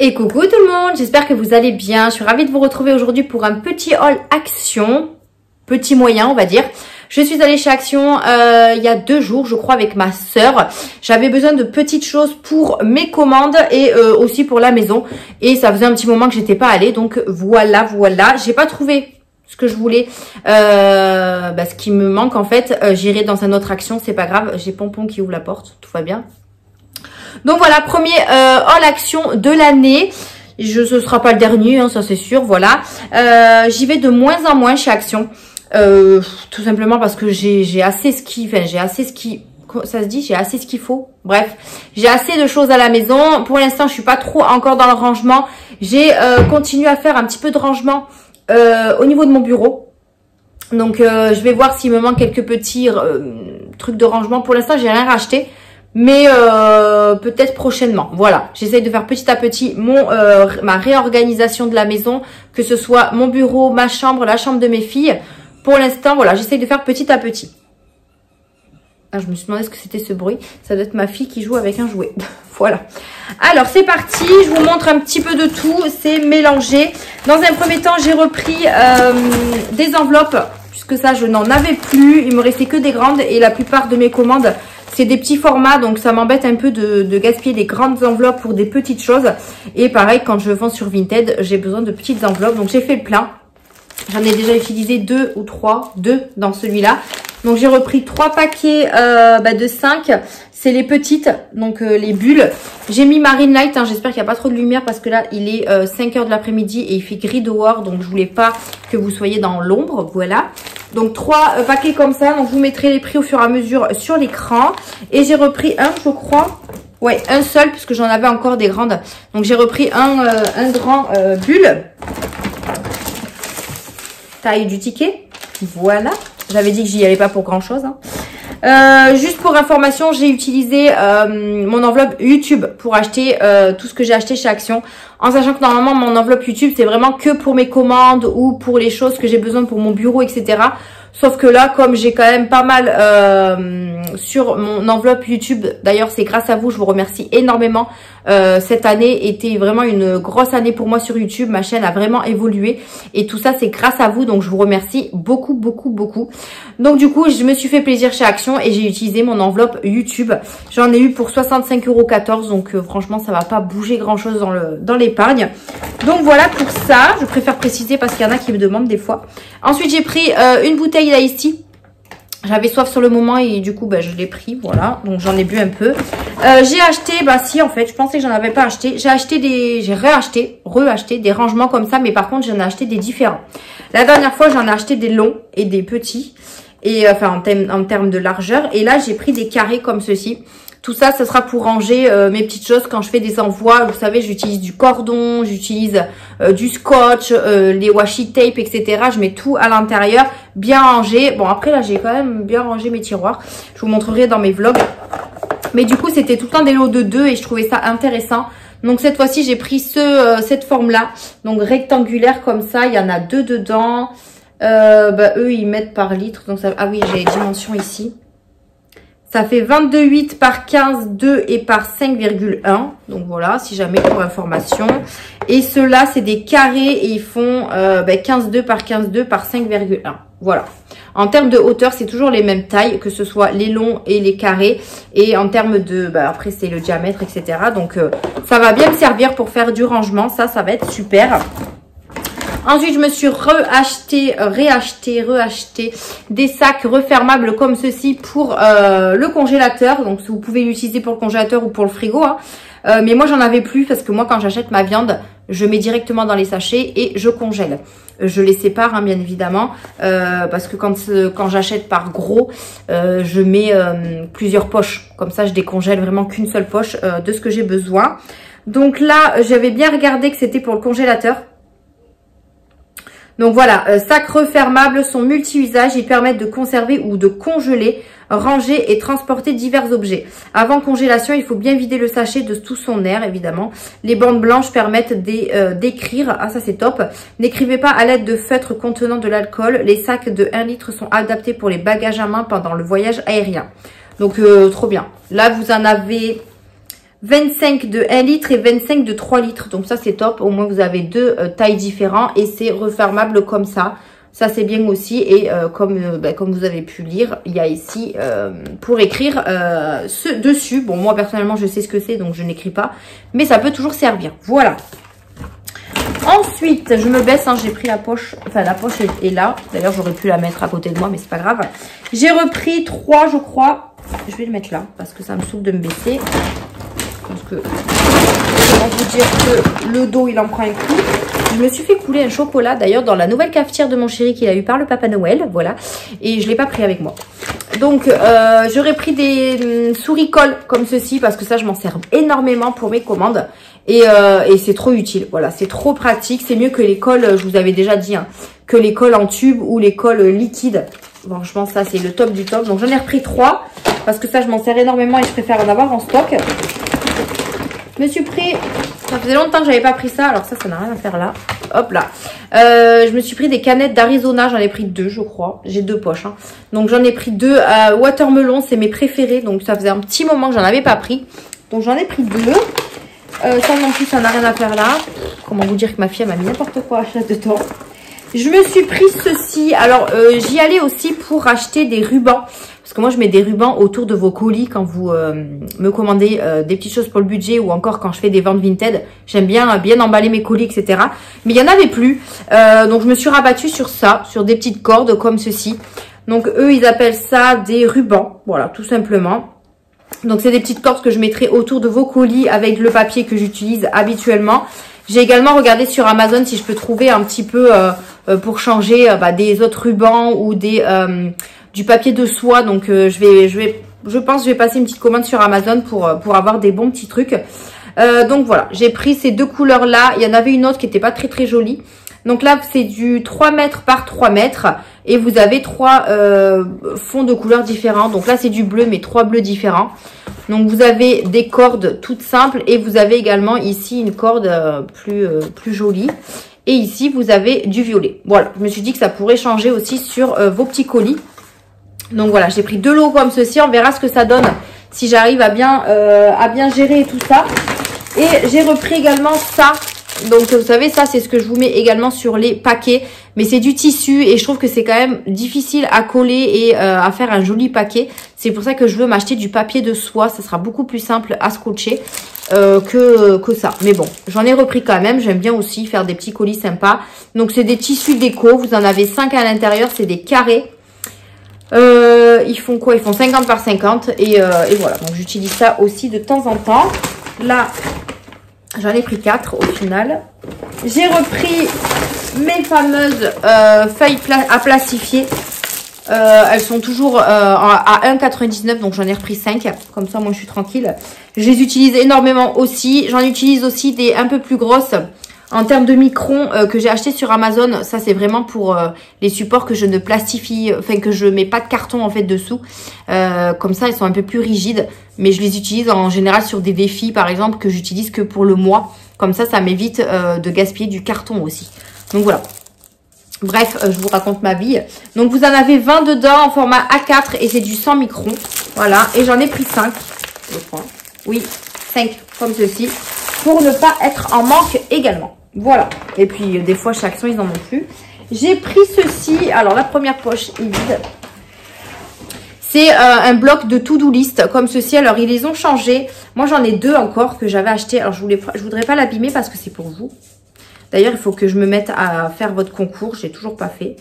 Et coucou tout le monde, j'espère que vous allez bien. Je suis ravie de vous retrouver aujourd'hui pour un petit haul Action, petit moyen on va dire. Je suis allée chez Action il y a 2 jours je crois avec ma sœur. J'avais besoin de petites choses pour mes commandes et aussi pour la maison. Et ça faisait un petit moment que j'étais pas allée, donc voilà. J'ai pas trouvé ce que je voulais, ce qui me manque en fait. J'irai dans un autre Action, c'est pas grave. J'ai Pompon qui ouvre la porte, tout va bien. Donc voilà, premier haul Action de l'année. Ce sera pas le dernier, hein, ça c'est sûr, voilà. J'y vais de moins en moins chez Action. Tout simplement parce que j'ai assez ce qu'il faut. Bref, j'ai assez de choses à la maison. Pour l'instant, je suis pas trop encore dans le rangement. J'ai continué à faire un petit peu de rangement au niveau de mon bureau. Donc je vais voir s'il me manque quelques petits trucs de rangement. Pour l'instant, j'ai rien racheté. Mais peut-être prochainement. Voilà, j'essaye de faire petit à petit ma réorganisation de la maison, que ce soit mon bureau, ma chambre, la chambre de mes filles. Pour l'instant, voilà, j'essaye de faire petit à petit. Ah, je me suis demandé ce que c'était ce bruit. Ça doit être ma fille qui joue avec un jouet. Voilà. Alors, c'est parti. Je vous montre un petit peu de tout. C'est mélangé. Dans un premier temps, j'ai repris des enveloppes. Puisque ça, je n'en avais plus. Il me restait que des grandes. Et la plupart de mes commandes, c'est des petits formats, donc ça m'embête un peu de gaspiller des grandes enveloppes pour des petites choses. Et pareil, quand je vends sur Vinted, j'ai besoin de petites enveloppes. Donc j'ai fait le plein. J'en ai déjà utilisé 2 ou 3, 2 dans celui-là. Donc j'ai repris 3 paquets de 5. C'est les petites, donc les bulles. J'ai mis Marine Light, hein, j'espère qu'il n'y a pas trop de lumière parce que là il est 5 h de l'après-midi et il fait gris dehors. Donc je voulais pas que vous soyez dans l'ombre, voilà. Donc 3 paquets comme ça, donc je vous mettrai les prix au fur et à mesure sur l'écran. Et j'ai repris un, je crois, ouais, un seul puisque j'en avais encore des grandes. Donc j'ai repris un grand bulle, taille du ticket, voilà. J'avais dit que j'y allais pas pour grand chose, hein. Juste pour information, j'ai utilisé mon enveloppe YouTube pour acheter tout ce que j'ai acheté chez Action. En sachant que normalement, mon enveloppe YouTube, c'est vraiment que pour mes commandes ou pour les choses que j'ai besoin pour mon bureau, etc. Sauf que là, comme j'ai quand même pas mal sur mon enveloppe YouTube, d'ailleurs c'est grâce à vous, je vous remercie énormément. Cette année était vraiment une grosse année pour moi sur YouTube. Ma chaîne a vraiment évolué et tout ça c'est grâce à vous, donc je vous remercie beaucoup. Donc du coup je me suis fait plaisir chez Action et j'ai utilisé mon enveloppe YouTube. J'en ai eu pour 65,14 €, donc franchement ça va pas bouger grand chose dans l'épargne. Donc voilà pour ça, je préfère préciser parce qu'il y en a qui me demandent des fois. Ensuite j'ai pris une bouteille d'Ice Tea. J'avais soif sur le moment et du coup je l'ai pris, voilà, donc j'en ai bu un peu. J'ai acheté, si en fait, je pensais que j'en avais pas acheté. J'ai reacheté des rangements comme ça, mais par contre j'en ai acheté des différents. La dernière fois j'en ai acheté des longs et des petits, et enfin en termes de largeur. Et là j'ai pris des carrés comme ceci. Tout ça, ce sera pour ranger mes petites choses quand je fais des envois. Vous savez, j'utilise du cordon, j'utilise du scotch, les washi tape, etc. Je mets tout à l'intérieur, bien rangé. Bon, après là, j'ai quand même bien rangé mes tiroirs. Je vous montrerai dans mes vlogs. Mais du coup, c'était tout le temps des lots de 2 et je trouvais ça intéressant. Donc cette fois-ci, j'ai pris cette forme-là. Donc rectangulaire comme ça, il y en a 2 dedans. Eux, ils mettent par litre. Donc ça, ah oui, j'ai les dimensions ici. Ça fait 22,8 par 15,2 et par 5,1. Donc voilà, si jamais pour information. Et ceux-là, c'est des carrés et ils font 15,2 par 15,2 par 5,1. Voilà. En termes de hauteur, c'est toujours les mêmes tailles, que ce soit les longs et les carrés. Et en termes de... après, c'est le diamètre, etc. Donc, ça va bien me servir pour faire du rangement. Ça va être super. Ensuite, je me suis réacheté des sacs refermables comme ceci pour le congélateur. Donc, vous pouvez l'utiliser pour le congélateur ou pour le frigo, hein. Mais moi, j'en avais plus parce que moi, quand j'achète ma viande, je mets directement dans les sachets et je congèle. Je les sépare, hein, bien évidemment, parce que quand j'achète par gros, je mets plusieurs poches. Comme ça, je décongèle vraiment qu'une seule poche de ce que j'ai besoin. Donc là, j'avais bien regardé que c'était pour le congélateur. Donc voilà, sacs refermables sont multi-usages. Ils permettent de conserver ou de congeler, ranger et transporter divers objets. Avant congélation, il faut bien vider le sachet de tout son air, évidemment. Les bandes blanches permettent d'écrire. Ah, ça c'est top. N'écrivez pas à l'aide de feutres contenant de l'alcool. Les sacs de 1 litre sont adaptés pour les bagages à main pendant le voyage aérien. Donc, trop bien. Là, vous en avez 25 de 1 litre et 25 de 3 litres. Donc ça c'est top. Au moins vous avez deux tailles différentes et c'est refermable comme ça. Ça c'est bien aussi. Et comme vous avez pu lire, il y a ici pour écrire dessus. Bon moi personnellement je sais ce que c'est donc je n'écris pas. Mais ça peut toujours servir. Voilà. Ensuite, je me baisse, hein, j'ai pris la poche, enfin la poche est là. D'ailleurs, j'aurais pu la mettre à côté de moi, mais c'est pas grave. J'ai repris 3, je crois. Je vais le mettre là, parce que ça me saoule de me baisser. Parce que, comment vous dire que le dos, il en prend un coup. Je me suis fait couler un chocolat, d'ailleurs, dans la nouvelle cafetière de mon chéri qu'il a eu par le Papa Noël, voilà. Et je l'ai pas pris avec moi. Donc, j'aurais pris des souris-colle comme ceci, parce que ça, je m'en sers énormément pour mes commandes. Et c'est trop utile, voilà, c'est trop pratique. C'est mieux que les colles, je vous avais déjà dit, hein, que les colles en tube ou les colles liquides. Franchement, ça, c'est le top du top. Donc, j'en ai repris 3, parce que ça, je m'en sers énormément et je préfère en avoir en stock. Je me suis pris, ça faisait longtemps que j'avais pas pris ça, alors ça n'a rien à faire là. Hop là. Je me suis pris des canettes d'Arizona, j'en ai pris 2 je crois. J'ai 2 poches. Hein. Donc j'en ai pris 2 watermelon, c'est mes préférés. Donc ça faisait un petit moment que j'en avais pas pris. Donc j'en ai pris 2. Ça non plus, ça n'a rien à faire là. Comment vous dire que ma fille m'a mis n'importe quoi là-dedans. Je me suis pris ceci. Alors j'y allais aussi pour acheter des rubans. Parce que moi, je mets des rubans autour de vos colis quand vous me commandez des petites choses pour le budget ou encore quand je fais des ventes Vinted. J'aime bien emballer mes colis, etc. Mais il n'y en avait plus. Donc, je me suis rabattue sur ça, sur des petites cordes comme ceci. Donc, eux, ils appellent ça des rubans. Voilà, tout simplement. Donc, c'est des petites cordes que je mettrai autour de vos colis avec le papier que j'utilise habituellement. J'ai également regardé sur Amazon si je peux trouver un petit peu pour changer des autres rubans ou du papier de soie. Donc je pense que je vais passer une petite commande sur Amazon pour avoir des bons petits trucs. Donc voilà, j'ai pris ces 2 couleurs là. Il y en avait une autre qui n'était pas très très jolie. Donc là c'est du 3 mètres par 3 mètres. Et vous avez 3 fonds de couleurs différents. Donc là c'est du bleu mais 3 bleus différents. Donc vous avez des cordes toutes simples. Et vous avez également ici une corde plus jolie. Et ici vous avez du violet. Voilà, je me suis dit que ça pourrait changer aussi sur vos petits colis. Donc voilà, j'ai pris 2 lots comme ceci. On verra ce que ça donne si j'arrive à bien gérer tout ça. Et j'ai repris également ça. Donc vous savez, ça c'est ce que je vous mets également sur les paquets. Mais c'est du tissu et je trouve que c'est quand même difficile à coller et à faire un joli paquet. C'est pour ça que je veux m'acheter du papier de soie. Ça sera beaucoup plus simple à scotcher que ça. Mais bon, j'en ai repris quand même. J'aime bien aussi faire des petits colis sympas. Donc c'est des tissus déco. Vous en avez 5 à l'intérieur. C'est des carrés. Ils font quoi? Ils font 50 par 50 et voilà. Donc j'utilise ça aussi de temps en temps. Là, j'en ai pris 4 au final. J'ai repris mes fameuses feuilles à plastifier. Elles sont toujours à 1,99 donc j'en ai repris 5. Comme ça, moi je suis tranquille. Je les utilise énormément aussi. J'en utilise aussi des un peu plus grosses. En termes de microns que j'ai acheté sur Amazon, ça c'est vraiment pour les supports que je ne plastifie, enfin que je mets pas de carton en fait dessous. Comme ça, ils sont un peu plus rigides, mais je les utilise en général sur des défis par exemple que j'utilise que pour le mois. Comme ça m'évite de gaspiller du carton aussi. Donc voilà. Bref, je vous raconte ma vie. Donc vous en avez 20 dedans en format A4 et c'est du 100 microns. Voilà, et j'en ai pris 5, je crois. Oui, 5 comme ceci, pour ne pas être en manque également. Voilà. Et puis, des fois, chez Action, ils n'en ont plus. J'ai pris ceci. Alors, la première poche est vide. C'est un bloc de to-do list comme ceci. Alors, ils les ont changés. Moi, j'en ai 2 encore que j'avais acheté. Alors, je voudrais pas l'abîmer parce que c'est pour vous. D'ailleurs, il faut que je me mette à faire votre concours. Je n'ai toujours pas fait.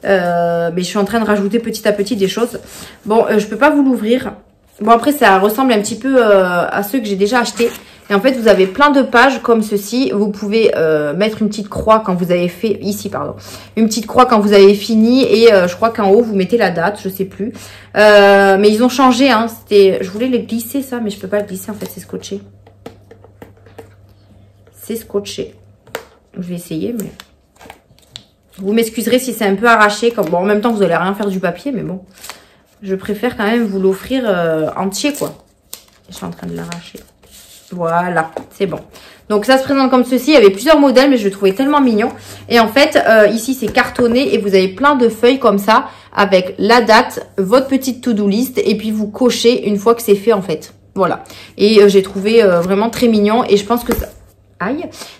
Mais je suis en train de rajouter petit à petit des choses. Bon, je peux pas vous l'ouvrir. Bon, après, ça ressemble un petit peu à ceux que j'ai déjà achetés. Et en fait, vous avez plein de pages comme ceci. Vous pouvez mettre une petite croix quand vous avez fait... Ici, pardon. Une petite croix quand vous avez fini. Et je crois qu'en haut, vous mettez la date. Je sais plus. Mais ils ont changé. Hein. Je voulais les glisser, ça. Mais je peux pas le glisser. En fait, c'est scotché. C'est scotché. Je vais essayer, mais... Vous m'excuserez si c'est un peu arraché. Bon, en même temps, vous n'allez rien faire du papier. Mais bon, je préfère quand même vous l'offrir entier, quoi. Je suis en train de l'arracher. Voilà, c'est bon. Donc ça se présente comme ceci. Il y avait plusieurs modèles, mais je le trouvais tellement mignon. Et en fait, ici c'est cartonné et vous avez plein de feuilles comme ça avec la date, votre petite to-do list et puis vous cochez une fois que c'est fait en fait. Voilà. Et j'ai trouvé vraiment très mignon. Et je pense que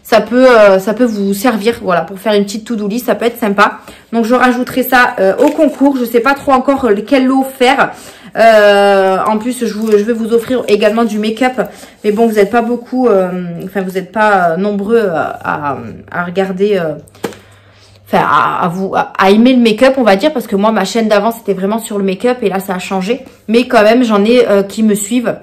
ça peut vous servir, voilà, pour faire une petite to-do list. Ça peut être sympa. Donc, je rajouterai ça au concours. Je sais pas trop encore quel lot faire. En plus, je vais vous offrir également du make-up. Mais bon, vous n'êtes pas beaucoup, enfin, vous n'êtes pas nombreux à regarder... Enfin, à aimer le make-up, on va dire, parce que moi, ma chaîne d'avant, c'était vraiment sur le make-up et là, ça a changé. Mais quand même, j'en ai qui me suivent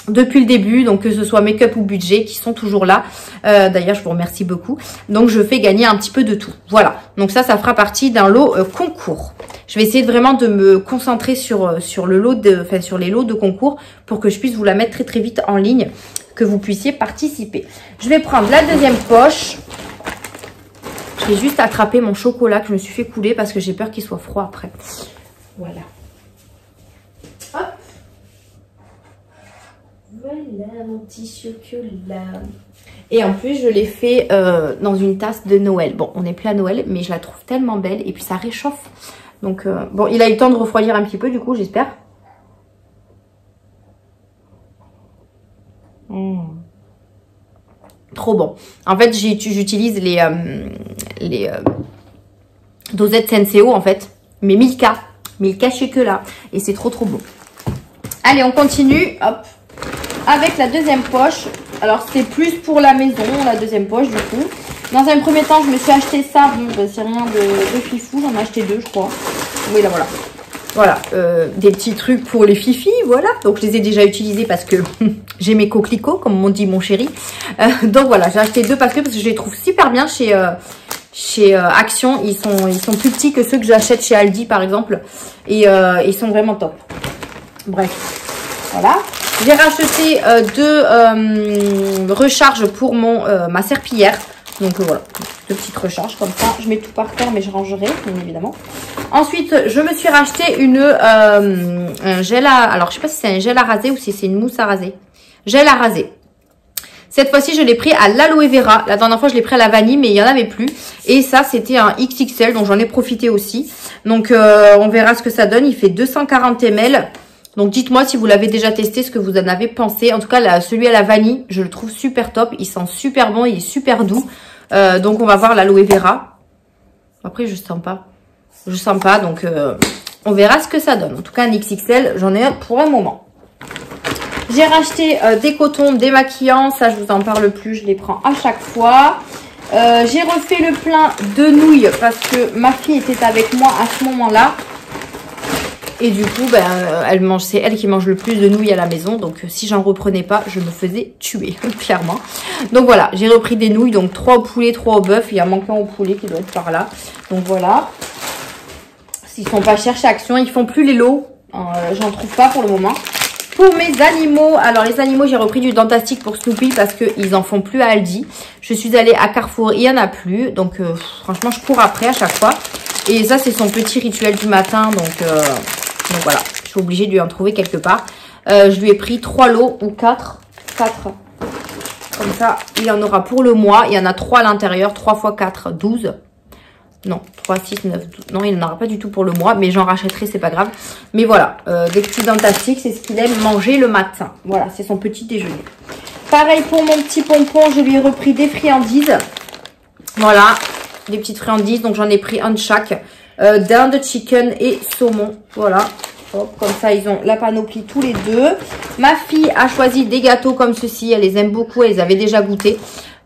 depuis le début, donc que ce soit make-up ou budget, qui sont toujours là. D'ailleurs, je vous remercie beaucoup. Donc, je fais gagner un petit peu de tout. Voilà. Donc ça fera partie d'un lot concours. Je vais essayer vraiment de me concentrer sur le lot sur les lots de concours pour que je puisse vous la mettre très très vite en ligne, que vous puissiez participer. Je vais prendre la deuxième poche. Je vais juste attraper mon chocolat que je me suis fait couler parce que j'ai peur qu'il soit froid après. Voilà. Hop. Voilà mon petit chocolat. Et en plus, je l'ai fait dans une tasse de Noël. Bon, on n'est plus à Noël, mais je la trouve tellement belle. Et puis, ça réchauffe. Donc, bon, il a eu le temps de refroidir un petit peu, du coup, j'espère. Trop bon. En fait, j'utilise les dosettes Senseo, en fait. Mais Milka chocolat. Et c'est trop bon. Allez, on continue. Hop. Avec la deuxième poche. Alors, c'est plus pour la maison, la deuxième poche, du coup. Dans un premier temps, je me suis acheté ça. Bon, bah, c'est rien de fifou. J'en ai acheté 2, je crois. Oui, là, voilà. Voilà, des petits trucs pour les fifis, voilà. Donc, je les ai déjà utilisés parce que j'ai mes coquelicots, comme m'ont dit mon chéri. Donc, voilà, j'ai acheté 2 parce que je les trouve super bien chez Action. Ils sont plus petits que ceux que j'achète chez Aldi, par exemple. Et ils sont vraiment top. Bref, voilà. J'ai racheté 2 recharges pour ma serpillière. Donc voilà, 2 petites recharges comme ça. Je mets tout par terre, mais je rangerai, bien évidemment. Ensuite, je me suis racheté un gel à... Alors, je sais pas si c'est un gel à raser ou si c'est une mousse à raser. Gel à raser. Cette fois-ci, je l'ai pris à l'aloe vera. La dernière fois, je l'ai pris à la vanille, mais il n'y en avait plus. Et ça, c'était un XXL, donc j'en ai profité aussi. Donc, on verra ce que ça donne. Il fait 240 ml. Donc, dites-moi si vous l'avez déjà testé, ce que vous en avez pensé. En tout cas, celui à la vanille, je le trouve super top. Il sent super bon, il est super doux. Donc, on va voir l'aloe vera. Après, je sens pas. Je sens pas, donc on verra ce que ça donne. En tout cas, un XXL, j'en ai un pour un moment. J'ai racheté des cotons démaquillants. Ça, je vous en parle plus, je les prends à chaque fois. J'ai refait le plein de nouilles parce que ma fille était avec moi à ce moment-là. Et du coup, ben, c'est elle qui mange le plus de nouilles à la maison. Donc, si j'en reprenais pas, je me faisais tuer, clairement. Donc, voilà, j'ai repris des nouilles. Donc, 3 au poulet, 3 au bœuf. Il y a manquant au poulet qui doit être par là. Donc, voilà. S'ils sont pas chers chez Action, ils font plus les lots. J'en trouve pas pour le moment. Pour mes animaux, alors les animaux, j'ai repris du Dentastic pour Snoopy parce qu'ils en font plus à Aldi. Je suis allée à Carrefour, il y en a plus. Donc, franchement, je cours après à chaque fois. Et ça, c'est son petit rituel du matin. Donc voilà, je suis obligée de lui en trouver quelque part. Je lui ai pris 3 lots ou 4. 4. Comme ça, il en aura pour le mois. Il y en a 3 à l'intérieur. 3 x 4, 12. Non, 3, 6, 9, 12. Non, il n'en aura pas du tout pour le mois. Mais j'en rachèterai, c'est pas grave. Mais voilà, des petits Dentastic, c'est ce qu'il aime manger le matin. Voilà, c'est son petit déjeuner. Pareil pour mon petit pompon, je lui ai repris des friandises. Voilà, des petites friandises. Donc, j'en ai pris un de chaque. Dinde, chicken et saumon. Voilà. Hop, comme ça, ils ont la panoplie tous les deux. Ma fille a choisi des gâteaux comme ceci. Elle les aime beaucoup. Elle les avait déjà goûtés.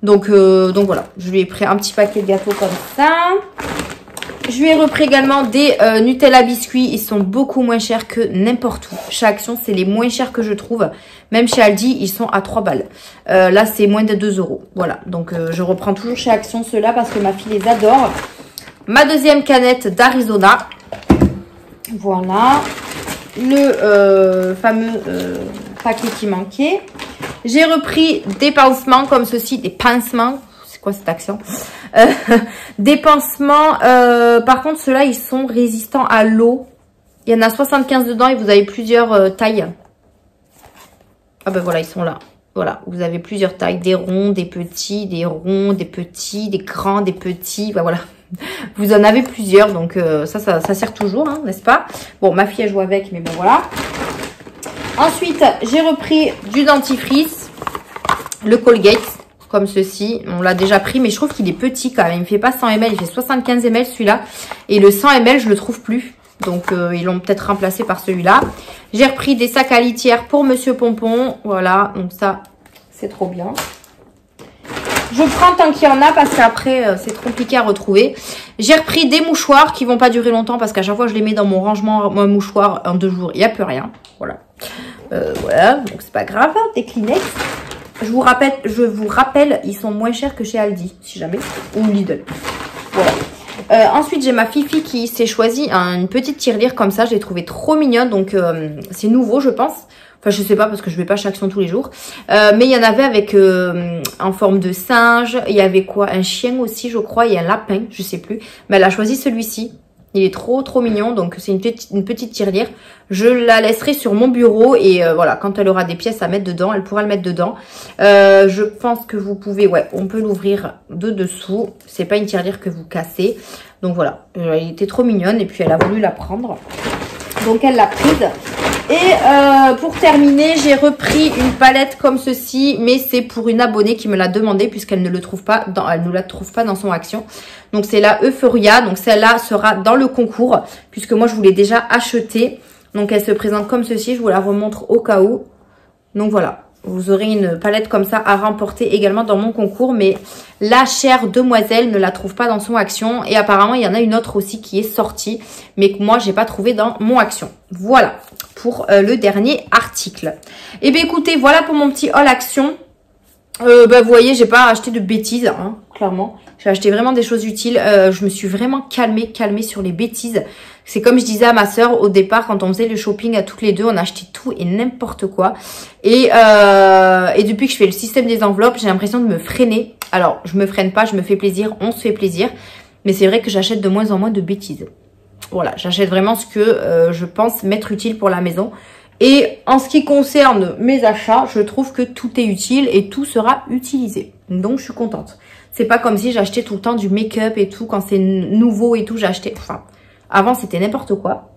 Donc voilà. Je lui ai pris un petit paquet de gâteaux comme ça. Je lui ai repris également des Nutella biscuits. Ils sont beaucoup moins chers que n'importe où. Chez Action, c'est les moins chers que je trouve. Même chez Aldi, ils sont à 3 balles. Là, c'est moins de 2 €. Voilà. Donc, je reprends toujours chez Action ceux-là parce que ma fille les adore. Ma deuxième canette d'Arizona. Voilà. Le fameux paquet qui manquait. J'ai repris des pansements comme ceci. Des pansements. C'est quoi cet accent? Des pansements. Par contre, ceux-là, ils sont résistants à l'eau. Il y en a 75 dedans et vous avez plusieurs tailles. Ah ben voilà, ils sont là. Voilà, vous avez plusieurs tailles. Des ronds, des petits, des ronds, des petits, des grands, des petits. Ben voilà. Vous en avez plusieurs, donc ça sert toujours, hein, n'est-ce pas? Bon, ma fille, elle joue avec, mais bon, voilà. Ensuite, j'ai repris du dentifrice, le Colgate, comme ceci. On l'a déjà pris, mais je trouve qu'il est petit quand même. Il ne fait pas 100 ml, il fait 75 ml celui-là. Et le 100 ml, je le trouve plus. Donc, ils l'ont peut-être remplacé par celui-là. J'ai repris des sacs à litière pour Monsieur Pompon. Voilà, donc ça, c'est trop bien. Je prends tant qu'il y en a parce qu'après, c'est compliqué à retrouver. J'ai repris des mouchoirs qui vont pas durer longtemps parce qu'à chaque fois, je les mets dans mon rangement mouchoir en 2 jours. Il n'y a plus rien. Voilà. Voilà, donc c'est pas grave. Des Kleenex. Je vous rappelle, ils sont moins chers que chez Aldi, si jamais. Ou Lidl. Voilà. Ensuite, j'ai ma Fifi qui s'est choisie une petite tirelire comme ça. Je l'ai trouvée trop mignonne. Donc, c'est nouveau, je pense. Enfin, je sais pas parce que je vais pas chez Action tous les jours. Mais il y en avait avec en forme de singe. Il y avait quoi? Un chien aussi, je crois. Et un lapin, je sais plus. Mais elle a choisi celui-ci. Il est trop mignon. Donc, c'est une petite tirelire. Je la laisserai sur mon bureau. Et voilà, quand elle aura des pièces à mettre dedans, elle pourra le mettre dedans. Je pense que vous pouvez... Ouais, on peut l'ouvrir de dessous. C'est pas une tirelire que vous cassez. Donc, voilà. Elle était trop mignonne. Et puis, elle a voulu la prendre. Donc, elle l'a prise. Et pour terminer, j'ai repris une palette comme ceci, mais c'est pour une abonnée qui me l'a demandé puisqu'elle ne le trouve pas elle ne la trouve pas dans son Action. Donc c'est la Euphoria, donc celle-là sera dans le concours puisque moi je vous l'ai déjà achetée. Donc elle se présente comme ceci, je vous la remontre au cas où. Donc voilà. Vous aurez une palette comme ça à remporter également dans mon concours. Mais la chère demoiselle ne la trouve pas dans son Action. Et apparemment, il y en a une autre aussi qui est sortie. Mais que moi, j'ai pas trouvé dans mon Action. Voilà pour le dernier article. Et bien écoutez, voilà pour mon petit haul Action. Vous voyez, j'ai pas acheté de bêtises, hein, clairement. J'ai acheté vraiment des choses utiles. Je me suis vraiment calmée sur les bêtises. C'est comme je disais à ma soeur au départ, quand on faisait le shopping à toutes les deux, on achetait tout et n'importe quoi. Et depuis que je fais le système des enveloppes, j'ai l'impression de me freiner. Alors, je me freine pas, je me fais plaisir, on se fait plaisir. Mais c'est vrai que j'achète de moins en moins de bêtises. Voilà, j'achète vraiment ce que je pense m'être utile pour la maison. Et en ce qui concerne mes achats, je trouve que tout est utile et tout sera utilisé. Donc, je suis contente. C'est pas comme si j'achetais tout le temps du make-up et tout. Quand c'est nouveau et tout, j'achetais... Enfin, avant, c'était n'importe quoi.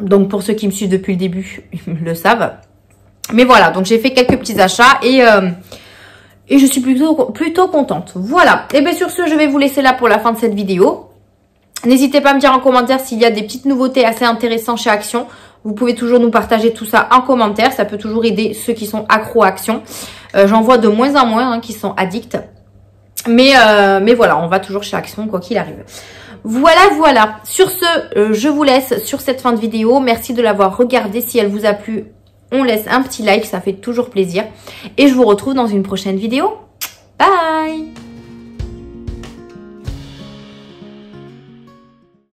Donc, pour ceux qui me suivent depuis le début, ils le savent. Mais voilà, donc j'ai fait quelques petits achats et je suis plutôt contente. Voilà. Et bien, sur ce, je vais vous laisser là pour la fin de cette vidéo. N'hésitez pas à me dire en commentaire s'il y a des petites nouveautés assez intéressantes chez Action. Vous pouvez toujours nous partager tout ça en commentaire. Ça peut toujours aider ceux qui sont accros à Action. J'en vois de moins en moins qui sont addicts. Mais voilà, on va toujours chez Action quoi qu'il arrive. Voilà. Sur ce, je vous laisse sur cette fin de vidéo. Merci de l'avoir regardée. Si elle vous a plu, on laisse un petit like. Ça fait toujours plaisir. Et je vous retrouve dans une prochaine vidéo. Bye!